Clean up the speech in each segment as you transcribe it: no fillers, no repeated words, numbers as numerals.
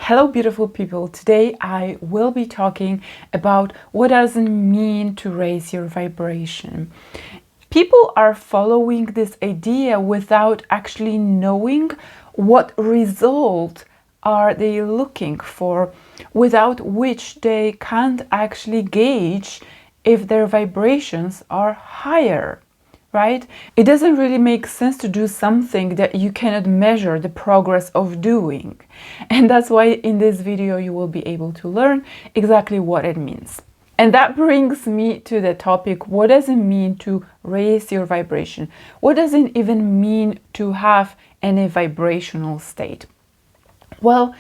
Hello beautiful people, today I will be talking about what does it mean to raise your vibration. People are following this idea without actually knowing what result are they looking for, without which they can't actually gauge if their vibrations are higher. Right? It doesn't really make sense to do something that you cannot measure the progress of doing. And that's why in this video you will be able to learn exactly what it means. And that brings me to the topic, what does it mean to raise your vibration? What does it even mean to have any vibrational state? Well,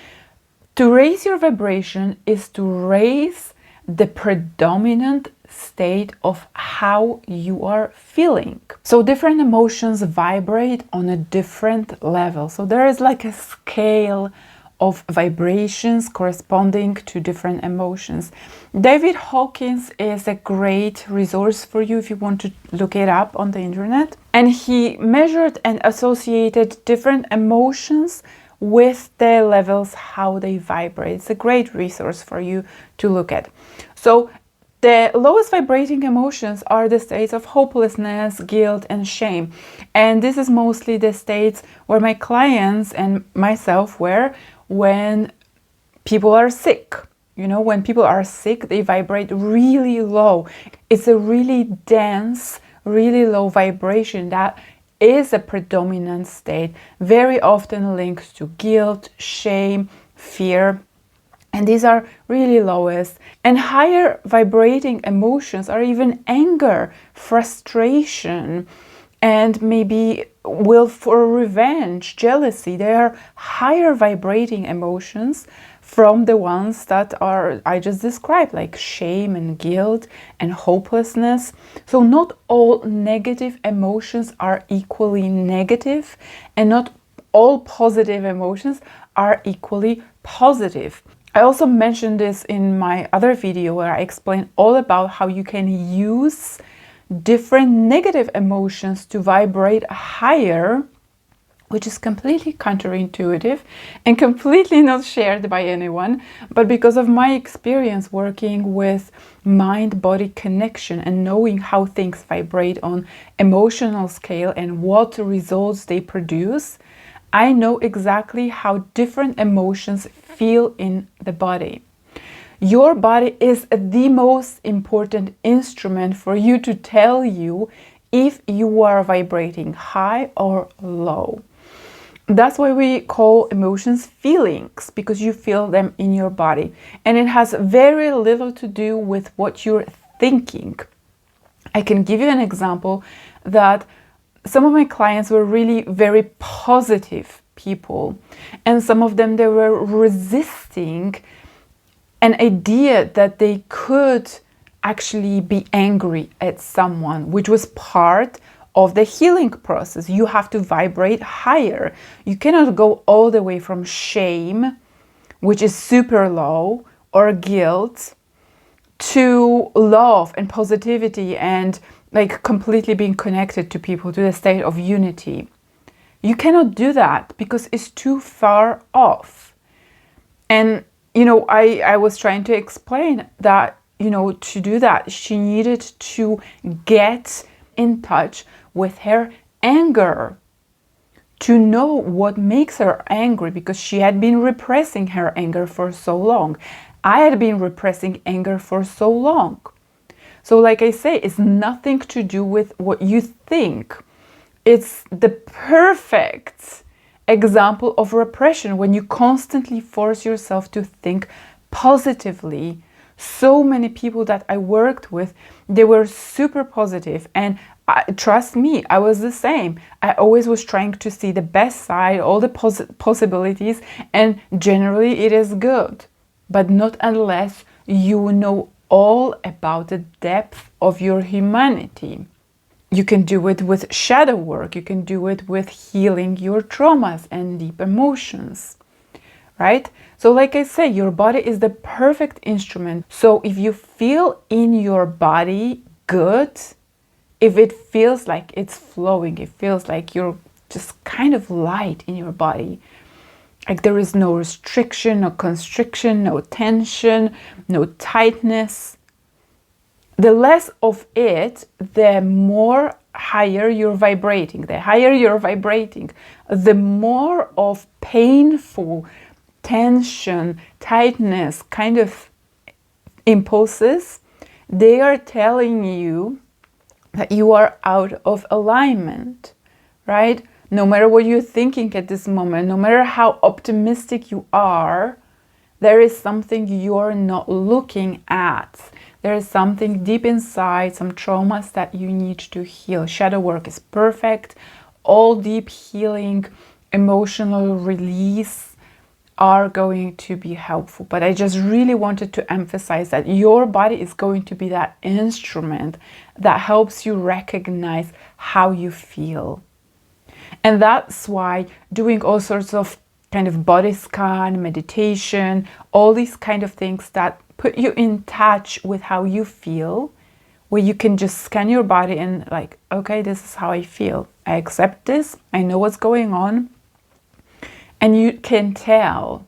to raise your vibration is to raise the predominant state of how you are feeling. So different emotions vibrate on a different level. So there is like a scale of vibrations corresponding to different emotions. David Hawkins is a great resource for you if you want to look it up on the internet. And he measured and associated different emotions with the levels, how they vibrate. It's a great resource for you to look at. So the lowest vibrating emotions are the states of hopelessness, guilt, and shame. And this is mostly the states where my clients and myself were when people are sick. You know, when people are sick, they vibrate really low. It's a really dense, really low vibration that is a predominant state, very often linked to guilt, shame, fear. And these are really lowest. And higher vibrating emotions are even anger, frustration, and maybe will for revenge, jealousy. They are higher vibrating emotions from the ones that are I just described, like shame and guilt and hopelessness. So not all negative emotions are equally negative, and not all positive emotions are equally positive. I also mentioned this in my other video where I explain all about how you can use different negative emotions to vibrate higher, which is completely counterintuitive and completely not shared by anyone. But because of my experience working with mind-body connection and knowing how things vibrate on emotional scale and what results they produce, I know exactly how different emotions feel in the body. Your body is the most important instrument for you to tell you if you are vibrating high or low. That's why we call emotions feelings, because you feel them in your body. And it has very little to do with what you're thinking. I can give you an example that some of my clients were really very positive people, and some of them, they were resisting an idea that they could actually be angry at someone, which was part of the healing process. You have to vibrate higher. You cannot go all the way from shame, which is super low, or guilt, to love and positivity and like completely being connected to people, to the state of unity. You cannot do that because it's too far off. And, you know, I was trying to explain that, you know, to do that, she needed to get in touch with her anger, to know what makes her angry, because she had been repressing her anger for so long. I had been repressing anger for so long. So like I say, it's nothing to do with what you think. It's the perfect example of repression when you constantly force yourself to think positively. So many people that I worked with, they were super positive, and trust me, I was the same. I always was trying to see the best side, all the possibilities, and generally it is good. But not unless you know all about the depth of your humanity. You can do it with shadow work. You can do it with healing your traumas and deep emotions, right? So like I say, your body is the perfect instrument. So if you feel in your body good, if it feels like it's flowing, it feels like you're just kind of light in your body, Like there is no restriction, no constriction, no tension, no tightness. The less of it, the more higher you're vibrating. The higher you're vibrating, the more of painful tension, tightness, kind of impulses, they are telling you that you are out of alignment, right? No matter what you're thinking at this moment, no matter how optimistic you are, there is something you're not looking at. There is something deep inside, some traumas that you need to heal. Shadow work is perfect. All deep healing, emotional release are going to be helpful. But I just really wanted to emphasize that your body is going to be that instrument that helps you recognize how you feel. And that's why doing all sorts of kind of body scan, meditation, all these kind of things that put you in touch with how you feel, where you can just scan your body and like, okay, this is how I feel. I accept this. I know what's going on. And you can tell.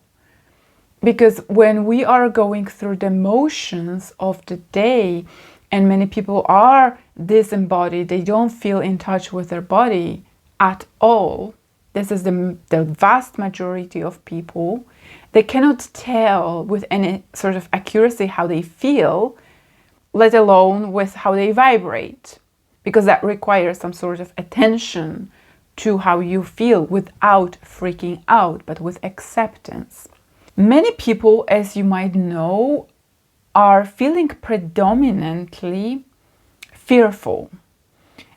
Because when we are going through the motions of the day, and many people are disembodied, they don't feel in touch with their body at all. This is the vast majority of people. They cannot tell with any sort of accuracy how they feel, let alone with how they vibrate, because that requires some sort of attention to how you feel without freaking out, but with acceptance. Many people, as you might know, are feeling predominantly fearful.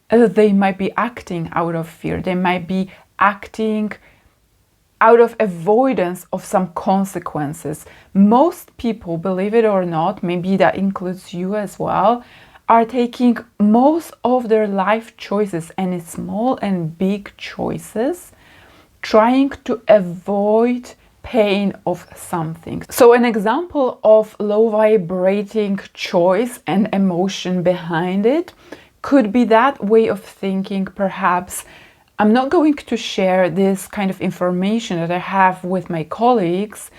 They might be acting out of fear. They might be acting out of avoidance of some consequences. Most people, believe it or not, maybe that includes you as well, are taking most of their life choices, any small and big choices, trying to avoid pain of something. So an example of low vibrating choice and emotion behind it could be that way of thinking. Perhaps I'm not going to share this kind of information that I have with my colleagues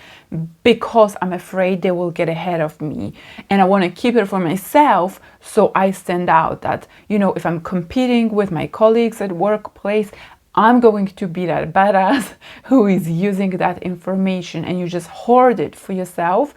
because I'm afraid they will get ahead of me, and I want to keep it for myself, so I stand out. That, you know, if I'm competing with my colleagues at workplace, I'm going to be that badass who is using that information, and you just hoard it for yourself,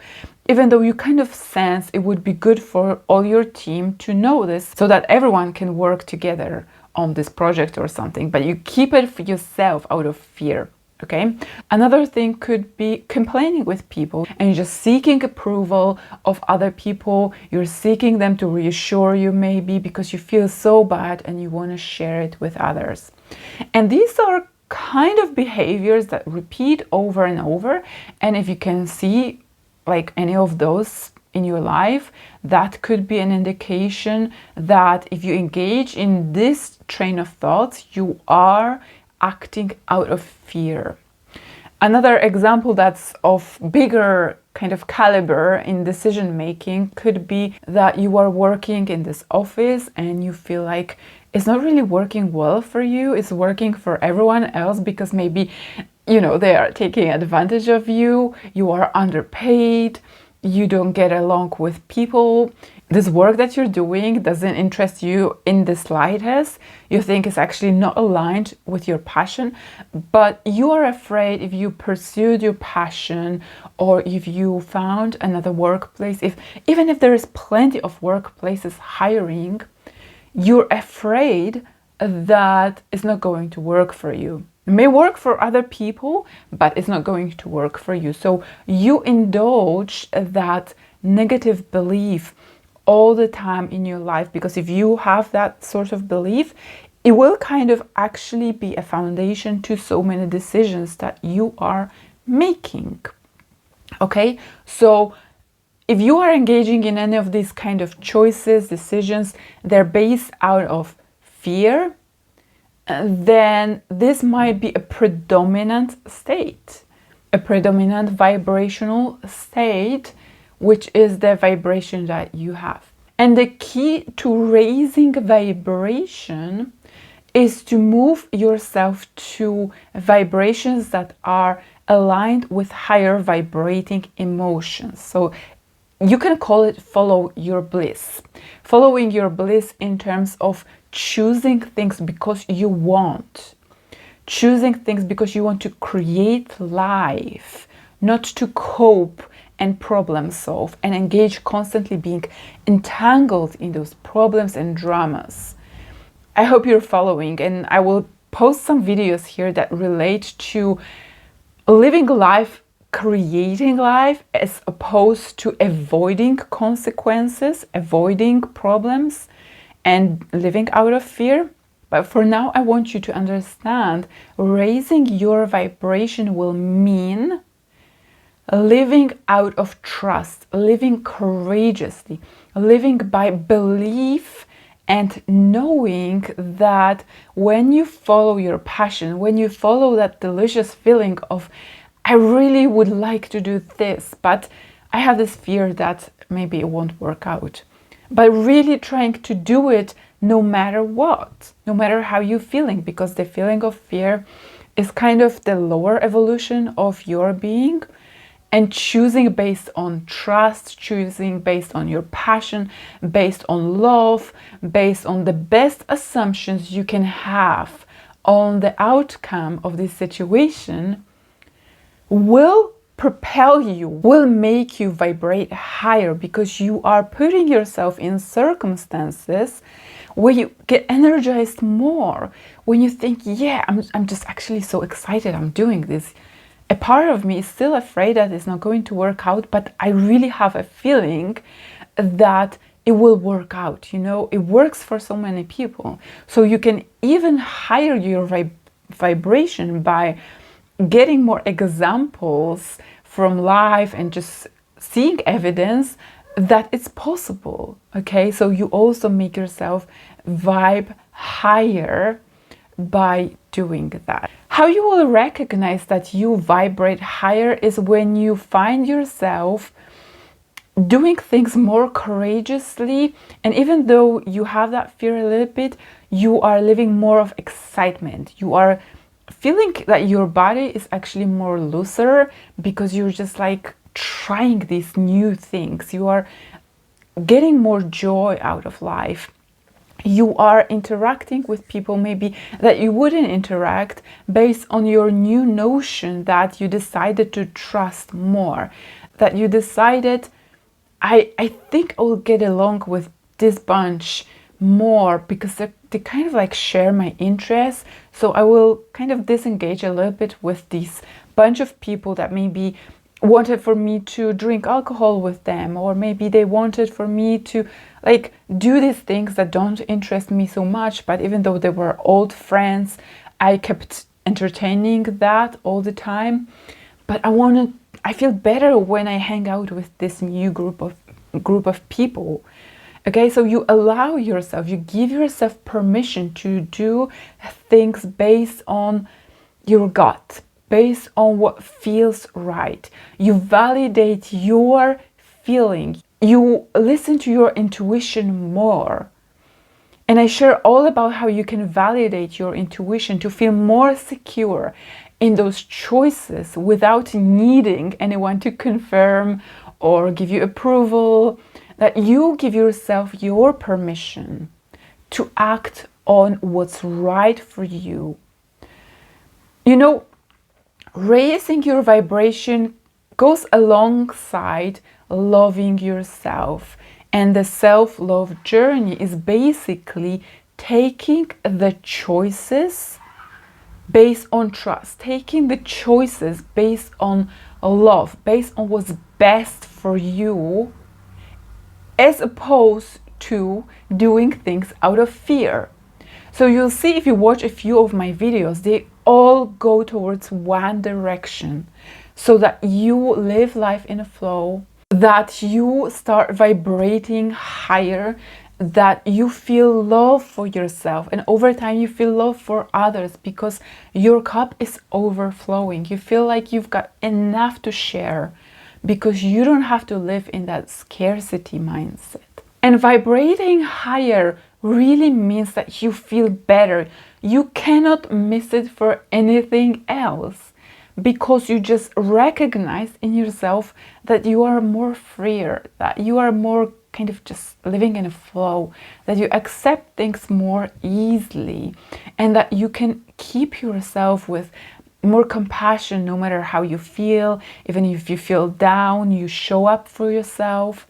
even though you kind of sense it would be good for all your team to know this so that everyone can work together on this project or something, but you keep it for yourself out of fear. Okay. Another thing could be complaining with people and you're just seeking approval of other people. You're seeking them to reassure you, maybe because you feel so bad and you want to share it with others. And these are kind of behaviors that repeat over and over. And if you can see like any of those in your life, that could be an indication that if you engage in this train of thoughts, you are acting out of fear. Another example that's of bigger kind of caliber in decision making could be that you are working in this office and you feel like it's not really working well for you, it's working for everyone else because maybe, you know, they are taking advantage of you, you are underpaid, you don't get along with people. This work that you're doing doesn't interest you in the slightest. You think it's actually not aligned with your passion, but you are afraid if you pursued your passion or if you found another workplace, even if there is plenty of workplaces hiring, you're afraid that it's not going to work for you. It may work for other people, but it's not going to work for you. So you indulge that negative belief all the time in your life, because if you have that sort of belief, it will kind of actually be a foundation to so many decisions that you are making. Okay, so if you are engaging in any of these kind of choices, decisions, they're based out of fear, then this might be a predominant state, a predominant vibrational state, which is the vibration that you have. And the key to raising vibration is to move yourself to vibrations that are aligned with higher vibrating emotions. So you can call it follow your bliss. Following your bliss in terms of choosing things because you want. Choosing things because you want to create life, not to cope and problem solve and engage constantly being entangled in those problems and dramas. I hope you're following, and I will post some videos here that relate to living life, creating life, as opposed to avoiding consequences, avoiding problems, and living out of fear. But for now, I want you to understand raising your vibration will mean living out of trust, living courageously, living by belief, and knowing that when you follow your passion, when you follow that delicious feeling of, I really would like to do this, but I have this fear that maybe it won't work out. But really trying to do it no matter what, no matter how you're feeling, because the feeling of fear is kind of the lower evolution of your being. And choosing based on trust, choosing based on your passion, based on love, based on the best assumptions you can have on the outcome of this situation will propel you, will make you vibrate higher, because you are putting yourself in circumstances where you get energized more, when you think, yeah, I'm just actually so excited I'm doing this. A part of me is still afraid that it's not going to work out, but I really have a feeling that it will work out. You know, it works for so many people. So you can even higher your vibration by getting more examples from life and just seeing evidence that it's possible. Okay, so you also make yourself vibe higher by doing that. How you will recognize that you vibrate higher is when you find yourself doing things more courageously, and even though you have that fear a little bit, you are living more of excitement. You are feeling that your body is actually more looser because you're just like trying these new things. You are getting more joy out of life. You are interacting with people maybe that you wouldn't interact based on your new notion that you decided to trust more, that you decided, I think I will get along with this bunch more because they kind of like share my interests. So I will kind of disengage a little bit with this bunch of people that maybe wanted for me to drink alcohol with them, or maybe they wanted for me to like do these things that don't interest me so much. But even though they were old friends, I kept entertaining that all the time. But I feel better when I hang out with this new group of people. Okay, so you allow yourself, you give yourself permission to do things based on your gut, based on what feels right. You validate your feeling. You listen to your intuition more. And I share all about how you can validate your intuition to feel more secure in those choices without needing anyone to confirm or give you approval, that you give yourself your permission to act on what's right for you. You know, raising your vibration goes alongside loving yourself. And the self-love journey is basically taking the choices based on trust, taking the choices based on love, based on what's best for you, as opposed to doing things out of fear. So you'll see, if you watch a few of my videos, they all go towards one direction, so that you live life in a flow, that you start vibrating higher, that you feel love for yourself, and over time you feel love for others because your cup is overflowing. You feel like you've got enough to share because you don't have to live in that scarcity mindset. And vibrating higher really means that you feel better. You cannot miss it for anything else. because you just recognize in yourself that you are more freer, that you are more kind of just living in a flow, that you accept things more easily, and that you can keep yourself with more compassion no matter how you feel. Even if you feel down, you show up for yourself,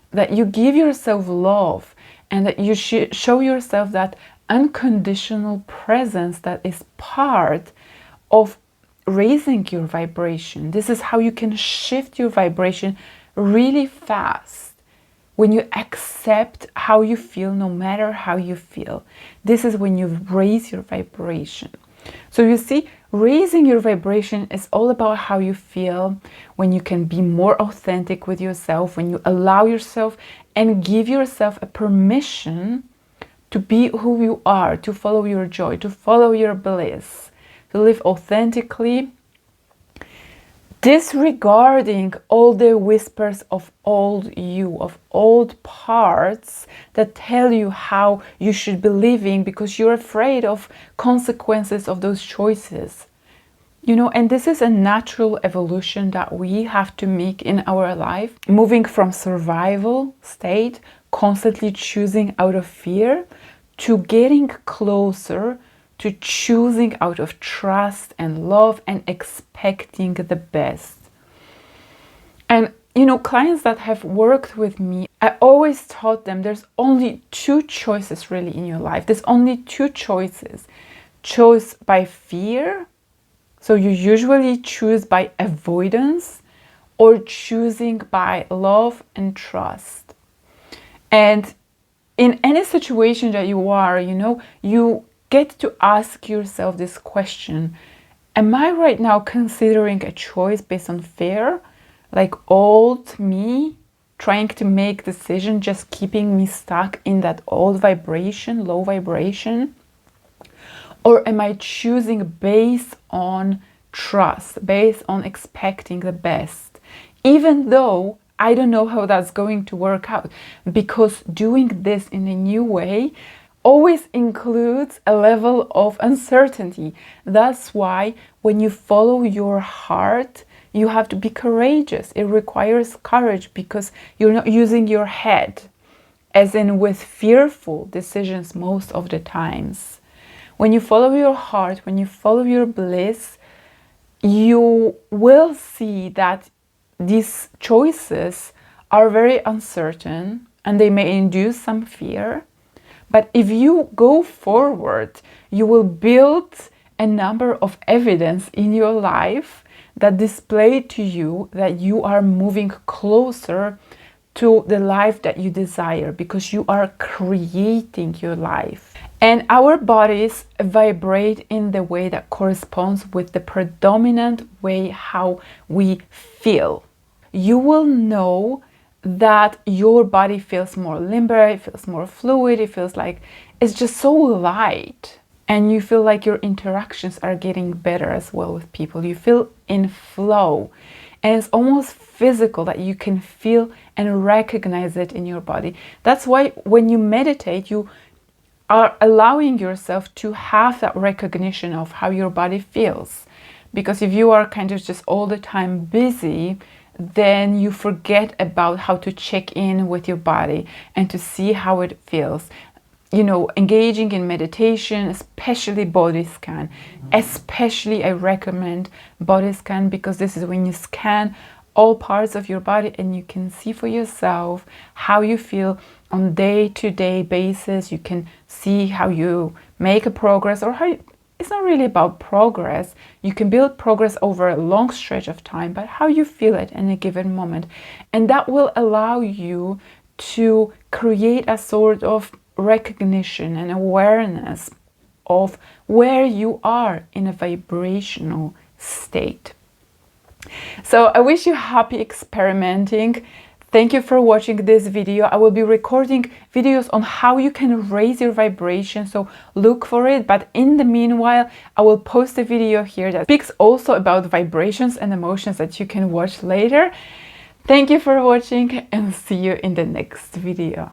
that you give yourself love, and that you show yourself that unconditional presence that is part of raising your vibration. This is how you can shift your vibration really fast. When you accept how you feel, no matter how you feel, this is when you raise your vibration. So you see, raising your vibration is all about how you feel, when you can be more authentic with yourself, when you allow yourself and give yourself a permission to be who you are, to follow your joy, to follow your bliss, to live authentically, disregarding all the whispers of old you, of old parts that tell you how you should be living because you're afraid of consequences of those choices. You know, and this is a natural evolution that we have to make in our life, moving from survival state, constantly choosing out of fear, to getting closer to choosing out of trust and love and expecting the best. And you know, clients that have worked with me, I always taught them there's only two choices really in your life. There's only two choices. Choice by fear, so you usually choose by avoidance, or choosing by love and trust. And in any situation that you are, you know, you get to ask yourself this question: am I right now considering a choice based on fear, like old me trying to make decision, just keeping me stuck in that old vibration, low vibration? Or am I choosing based on trust, based on expecting the best, even though I don't know how that's going to work out? Because doing this in a new way always includes a level of uncertainty. That's why when you follow your heart, you have to be courageous. It requires courage because you're not using your head, as in with fearful decisions most of the times. When you follow your heart, when you follow your bliss, you will see that these choices are very uncertain and they may induce some fear. But if you go forward, you will build a number of evidence in your life that display to you that you are moving closer to the life that you desire, because you are creating your life. And our bodies vibrate in the way that corresponds with the predominant way how we feel. You will know that your body feels more limber, it feels more fluid, it feels like it's just so light. And you feel like your interactions are getting better as well with people. You feel in flow. And it's almost physical, that you can feel and recognize it in your body. That's why when you meditate, you are allowing yourself to have that recognition of how your body feels. Because if you are kind of just all the time busy, then you forget about how to check in with your body and to see how it feels. You know, engaging in meditation, especially body scan, especially I recommend body scan, because this is when you scan all parts of your body and you can see for yourself how you feel on day-to-day basis. You can see how you make a progress, or how it's not really about progress. You can build progress over a long stretch of time, but how you feel it in a given moment. And that will allow you to create a sort of recognition and awareness of where you are in a vibrational state. So I wish you happy experimenting. Thank you for watching this video. I will be recording videos on how you can raise your vibration, so look for it. But in the meanwhile, I will post a video here that speaks also about vibrations and emotions that you can watch later. Thank you for watching and see you in the next video.